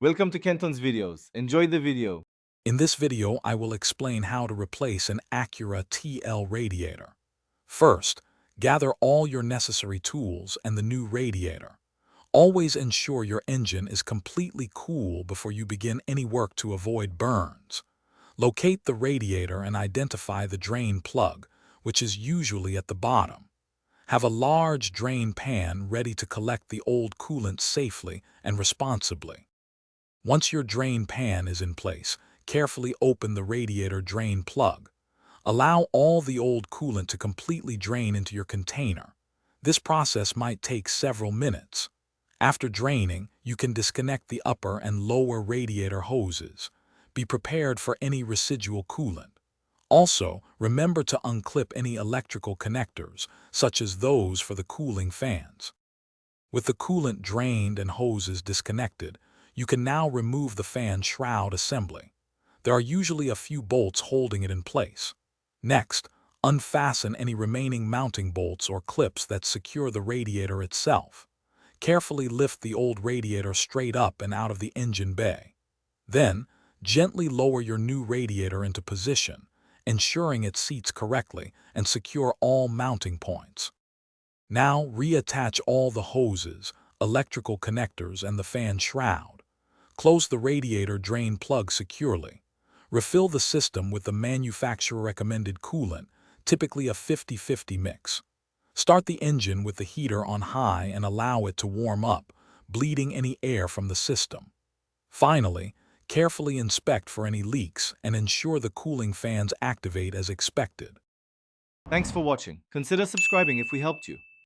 Welcome to Kenton's videos. Enjoy the video. In this video, I will explain how to replace an Acura TL radiator. First, gather all your necessary tools and the new radiator. Always ensure your engine is completely cool before you begin any work to avoid burns. Locate the radiator and identify the drain plug, which is usually at the bottom. Have a large drain pan ready to collect the old coolant safely and responsibly. Once your drain pan is in place, carefully open the radiator drain plug. Allow all the old coolant to completely drain into your container. This process might take several minutes. After draining, you can disconnect the upper and lower radiator hoses. Be prepared for any residual coolant. Also, remember to unclip any electrical connectors, such as those for the cooling fans. With the coolant drained and hoses disconnected, you can now remove the fan shroud assembly. There are usually a few bolts holding it in place. Next, unfasten any remaining mounting bolts or clips that secure the radiator itself. Carefully lift the old radiator straight up and out of the engine bay. Then, gently lower your new radiator into position, ensuring it seats correctly and secure all mounting points. Now, reattach all the hoses, electrical connectors, and the fan shroud. Close the radiator drain plug securely. Refill the system with the manufacturer-recommended coolant, typically a 50-50 mix. Start the engine with the heater on high and allow it to warm up, bleeding any air from the system. Finally, carefully inspect for any leaks and ensure the cooling fans activate as expected. Thanks for watching. Consider subscribing if we helped you.